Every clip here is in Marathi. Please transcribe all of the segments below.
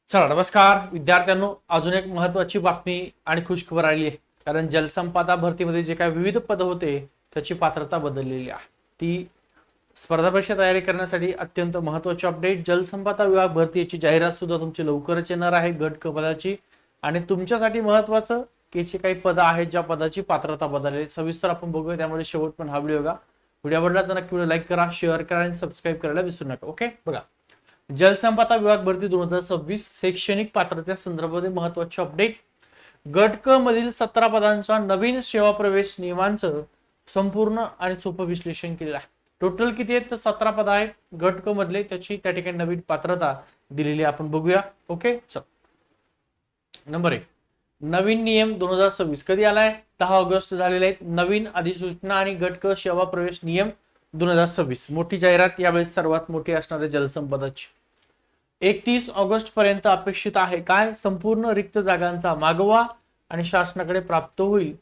चला नमस्कार विद्यार्थ्यांनो, अजून एक महत्त्वाची बातमी आणि खुशखबर आली आहे. कारण जलसंपदा भरतीमध्ये जे काही विविध पद होते त्याची पात्रता बदललेली आहे. ती स्पर्धा परीक्षा तयारी करण्यासाठी अत्यंत महत्त्वाची अपडेट. जलसंपदा विभाग भरती याची जाहिरात सुद्धा तुमची लवकरच येणार आहे, गट क पदाची. आणि तुमच्यासाठी महत्त्वाचं की जे काही पद आहेत ज्या पदाची पात्रता बदलली सविस्तर आपण बघूया. त्यामुळे शेवट पण हा व्हिडिओ बघा. व्हिडिओ आवडला तर नक्की लाईक करा, शेअर करा आणि सबस्क्राईब करायला विसरू नका. ओके, बघा जलसंपदा विभाग भरती 2026 शैक्षणिक पात्रते संदर्भात महत्त्वाचे अपडेट. गट क मधील 17 पदांच्या नवीन सेवा प्रवेश नियमांचं संपूर्ण आणि सोपं विश्लेषण केलेलं आहे. टोटल किती आहेत तर 17 पद आहेत गट क मधले, त्याची त्या ठिकाणी नवीन पात्रता दिलेली आपण बघूया. ओके, चल नंबर 1 नवीन नियम 2026 कधी आलाय? 10 ऑगस्ट झालेले आहेत. नवीन अधिसूचना आणि गट क सेवा प्रवेश नियम 2026 मोठी जाहिरात यावेळेस सर्वात मोठी असणार आहे जलसंपदाची. 31 ऑगस्ट पर्यंत अपेक्षित आहे काय? संपूर्ण रिक्त जागांचा मागोवा आणि शासनाकडे प्राप्त होईल.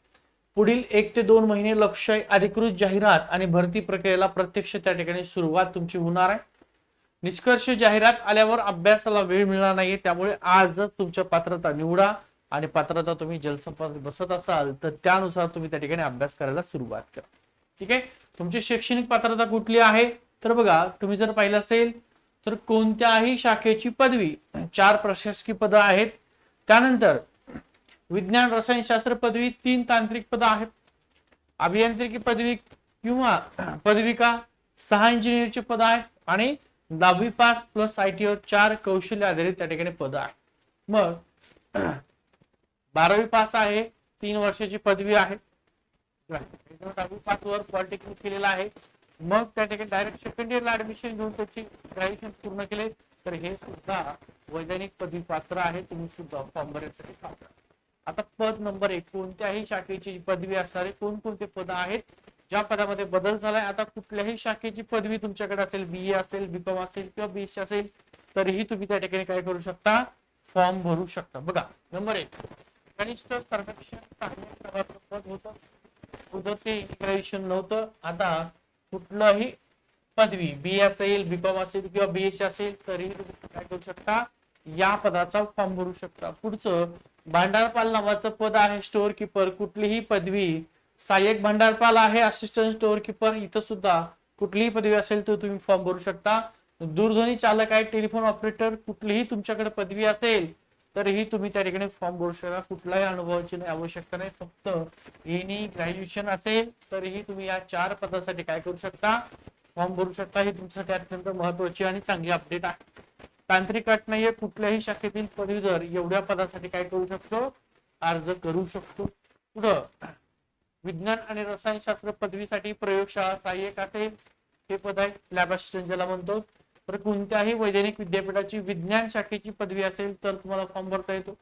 पुढील 1 ते 2 महिने लक्ष अधिकृत जाहिरात आणि भरती प्रक्रियेला प्रत्यक्ष त्या ठिकाणी सुरुवात तुमची होणार आहे. निष्कर्ष जाहिरात आल्यावर अभ्यासाला वेळ मिळणार नाहीये, त्यामुळे आजच तुमच्या पात्रता निवडा आणि पात्रता तुम्ही जलसंपदा बसत असाल तर त्यानुसार तुम्ही त्या ठिकाणी अभ्यास करायला सुरुवात करा. ठीक आहे, तुमची शैक्षणिक पात्रता कुठली आहे तर बघा, तुम्ही जर पाहिलं असेल तर कोणत्याही शाखेची पदवी 4 प्रशासकीय पद आहेत. त्यानंतर विज्ञान रसायनशास्त्र पदवी 3 तांत्रिक पद आहेत. अभियांत्रिकी पदवी किंवा पदविका 6 इंजिनिअरचे पद आहेत आणि 10वी पास प्लस ITR 4 कौशल्य आधारित त्या ठिकाणी पद आहे. मग 12वी पास आहे, 3 वर्षाची पदवी आहे. 10वी पास वर पॉलिटेक्निक केलेला आहे, मग त्या ठिकाणी डायरेक्ट सेकंड इयरला ऍडमिशन घेऊन त्याची ग्रॅज्युएशन पूर्ण केले तर हे सुद्धा वैधानिक पदवी पात्र आहे. तुम्ही सुद्धा फॉर्म भरण्यासाठी पात्र. आता पद नंबर 1 कोणत्याही शाखेची पदवी असणारे कोणकोणते पद आहेत ज्या पदामध्ये बदल झालाय. आता कुठल्याही शाखेची पदवी तुमच्याकडे असेल, BA असेल, BCom असेल किंवा BSc असेल तरीही तुम्ही त्या ठिकाणी काय करू शकता? फॉर्म भरू शकता. बघा नंबर 1 कनिष्ठ सर्वेक्षण सहाय्यक पद होतं, उद्योगते ग्रॅज्युएशन नव्हतं. आता कुठलाही पदवी BA असेल, BCom असेल किंवा BSc असेल तरीही तुम्ही काय करू शकता? या पदाचा फॉर्म भरू शकता. पुढचं भांडारपाल नावाचं पद आहे, स्टोअर कीपर. कुठलीही पदवी, सहाय्यक भांडारपाल आहे, असिस्टंट स्टोअर कीपर, इथं सुद्धा कुठलीही पदवी असेल तर तुम्ही फॉर्म भरू शकता. दूरध्वनी चालक आहे, टेलिफोन ऑपरेटर, कुठलीही तुमच्याकडे पदवी असेल तरीही तुम्ही त्या ठिकाणी फॉर्म भरू शकता. कुठल्याही अनुभवाची आवश्यकता नाही, फक्त एनी ग्रॅज्युएशन असेल तरीही तुम्ही या 4 पदासाठी काय करू शकता? फॉर्म भरू शकता. ही तुमच्यासाठी अत्यंत महत्वाची आणि चांगली अपडेट आहे. तांत्रिक अट नाहीये, कुठल्याही शाखेतील पदवीधर एवढ्या पदासाठी काय करू शकतो? अर्ज करू शकतो. पुढं विज्ञान आणि रसायनशास्त्र पदवीसाठी प्रयोगशाळा सहाय्यक असेल, हे पद आहे, लॅब असिस्टंट ज्याला म्हणतो. तर कोणत्याही वैज्ञानिक विद्यापीठाची विज्ञान शाखेची पदवी असेल तर तुम्हाला फॉर्म भरता येतो.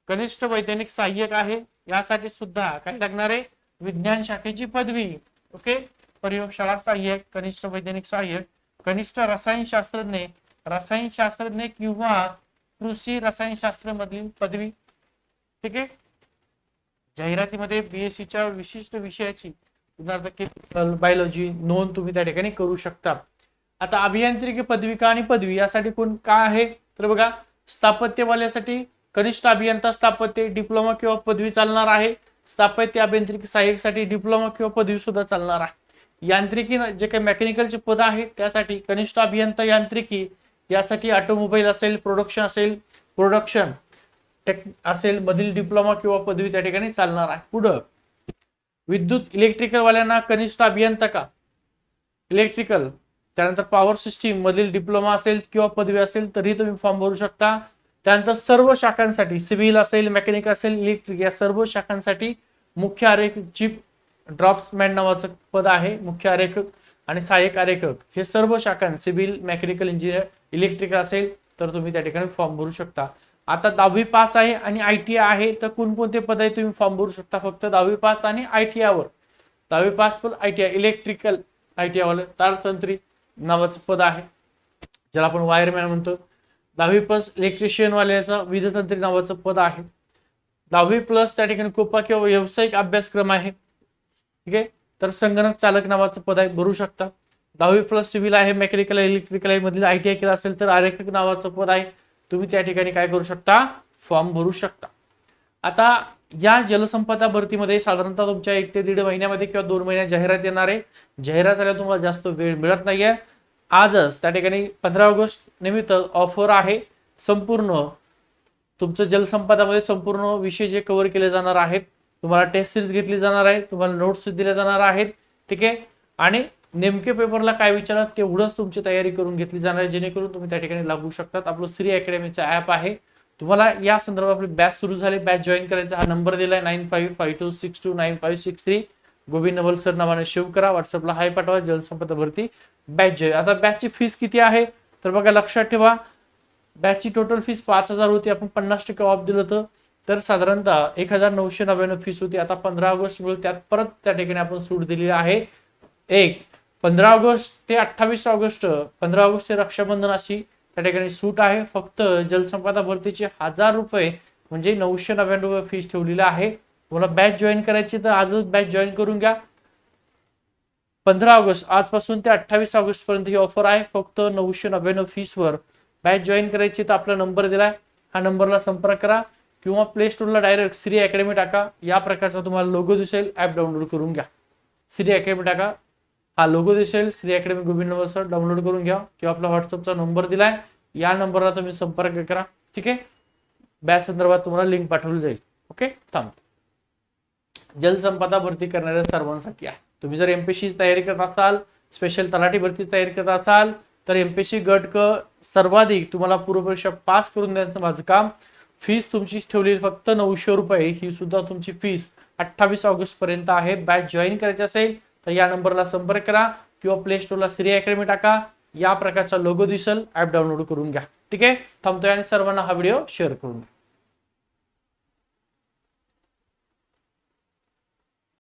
कनिष्ठ वैज्ञानिक सहाय्यक आहे, यासाठी सुद्धा काय लागणार आहे? विज्ञान शाखेची पदवी. ओके, प्रयोगशाळा सहाय्यक, कनिष्ठ वैज्ञानिक सहाय्यक, कनिष्ठ रसायनशास्त्रज्ञ किंवा कृषी रसायनशास्त्र मधील पदवी. ठीक आहे, जाहिरातीमध्ये BSc विशिष्ट विषयाची उदाहरणार्थ बायोलॉजी नोंद तुम्ही त्या ठिकाणी करू शकता. आता अभियांत्रिकी पदविका आणि पदवी यासाठी कोण काय आहे तर बघा, स्थापत्यवाल्यासाठी कनिष्ठ अभियंता स्थापत्य डिप्लोमा किंवा पदवी चालणार आहे. स्थापत्य अभियांत्रिकी सहाय्यकसाठी डिप्लोमा किंवा पदवी सुद्धा चालणार आहे. यांत्रिकी जे काही मेकॅनिकलचे पद आहेत त्यासाठी कनिष्ठ अभियंता यांत्रिकी, यासाठी ऑटोमोबाईल असेल, प्रोडक्शन असेल मधील डिप्लोमा किंवा पदवी त्या ठिकाणी चालणार आहे. पुढं विद्युत इलेक्ट्रिकल वाल्यांना कनिष्ठ अभियंता का इलेक्ट्रिकल, त्यानंतर पॉवर सिस्टीम मधील डिप्लोमा असेल किंवा पदवी असेल तरी तुम्ही फॉर्म भरू शकता. त्यानंतर सर्व शाखांसाठी सिव्हिल असेल, मेकॅनिकल असेल, इलेक्ट्रिक या सर्व शाखांसाठी मुख्य आरेखक, चीफ ड्राफ्ट्समॅन नावाचं पद आहे. मुख्य आरेखक आणि सहाय्यक आरेखक हे सर्व शाखां सिव्हिल, मेकॅनिकल इंजिनियर, इलेक्ट्रिकल असेल तर तुम्ही त्या ठिकाणी फॉर्म भरू शकता. आता 10वी पास आहे आणि ITI आहे तर कोणकोणते पद आहे तुम्ही फॉर्म भरू शकता? फक्त 10वी पास आणि ITI वर. 10वी पास पण ITI इलेक्ट्रिकल, ITI वाले तारतंत्री नावाचं पद आहे ज्याला आपण वायरमॅन म्हणतो. 10वी प्लस इलेक्ट्रिशियन वाल्याचा विद्युततंत्री नावाचं पद आहे. 10वी प्लस त्या ठिकाणी कोपा किंवा व्यावसायिक अभ्यासक्रम आहे. ठीक आहे, तर संगणक चालक नावाचं पद आहे, भरू शकता. 10वी प्लस सिव्हिल आहे, मेकॅनिकल इलेक्ट्रिकल आहे मधील ITI केला असेल तर आरेखक नावाचं पद आहे. तुम्ही त्या ठिकाणी काय करू शकता, फॉर्म भरू शकता. आता या जलसंपदा भरतीमध्ये साधारणतः तुमच्या 1 ते 1.5 महिन्यामध्ये किंवा 2 महिन्यात जाहिरात येणार आहे. जाहिरातीला तुम्हाला जास्त वेळ मिळत नाहीये. आजच त्या ठिकाणी 15 ऑगस्ट निमित्त ऑफर आहे. संपूर्ण तुमचं जलसंपदामध्ये संपूर्ण विषय जे कव्हर केले जाणार आहेत, तुम्हाला टेस्ट सिरीज घेतली जाणार आहे, तुम्हाला नोट्स दिल्या जाणार आहेत. ठीक आहे. आणि नेमके पेपरला काय विचारतात तेवढंच तुमची तयारी करून घेतली जाणार आहे, जेणेकरून तुम्ही त्या ठिकाणी लागू शकतात. आपलं श्री अकॅडमीचं ॲप आहे. तुम्हाला या संदर्भात आपली बॅच सुरू झाली. बॅच जॉईन करायचा हा नंबर दिलाय 9552629563. गोविंद नवल सर नावाने सेव्ह करा. व्हॉट्सअपला हाय पाठवा. जलसंपदा भरती बॅच जॉईन. आता बॅचची फीस किती आहे तर बघा, लक्षात ठेवा, बॅचची टोटल फीस 5,000 होती. आपण 50% ऑफ दिलं होतं, तर साधारणतः 1,999 फीस होती. आता 15 ऑगस्ट मुळे त्यात परत त्या ठिकाणी आपण सूट दिलेली आहे. 15 ऑगस्ट ते 28 ऑगस्ट, 15 ऑगस्ट ते रक्षाबंधन अशी त्या ठिकाणी सूट आहे. फक्त जलसंपदा भरतीचे 1,000 रुपये म्हणजे 999 रुपये फीस ठेवलेली आहे. तुम्हाला बॅच जॉईन करायची तर आजच बॅच जॉईन करून घ्या. 15 ऑगस्ट आजपासून ते 28 ऑगस्ट पर्यंत ही ऑफर आहे. फक्त 999 फीसवर बॅच जॉईन करायची तर आपला नंबर दिलाय, हा नंबरला संपर्क करा किंवा प्ले स्टोरला डायरेक्ट श्री अकॅडमी टाका. या प्रकारचा तुम्हाला लोगो दिसेल, ॲप डाउनलोड करून घ्या. श्री अकॅडमी टाका, हा लोगो दिसेल, श्री अकॅडमी गोविंद नवल सर, डाउनलोड करून घ्या किंवा आपला व्हॉट्सअपचा नंबर दिलाय, या नंबरला तुम्ही संपर्क करा. ठीक आहे. बॅच संदर्भात तुम्हाला लिंक पाठवली जाईल. ओके. जलसंपदा भरती करणाऱ्या सर्वांसाठी आहे. तुम्ही जर एमपीएससी तयारी करत असाल, स्पेशल तलाठी भरती तयारी करत असाल, तर एमपीएससी गट क सर्वाधिक तुम्हाला पूर्वपरीक्षा पास करून द्यायचं माझं काम. फीस तुमची ठेवली फक्त 900 रुपये. ही सुद्धा तुमची फीस 28 ऑगस्ट पर्यंत आहे. बॅच जॉईन करायची असेल तर या नंबरला संपर्क करा किंवा प्ले स्टोरला श्री अकॅडमी टाका. या प्रकारचा लोगो दिसेल, ॲप डाउनलोड करून घ्या. ठीक आहे. थांबतोय आणि सर्वांना हा व्हिडिओ शेअर करून द्या.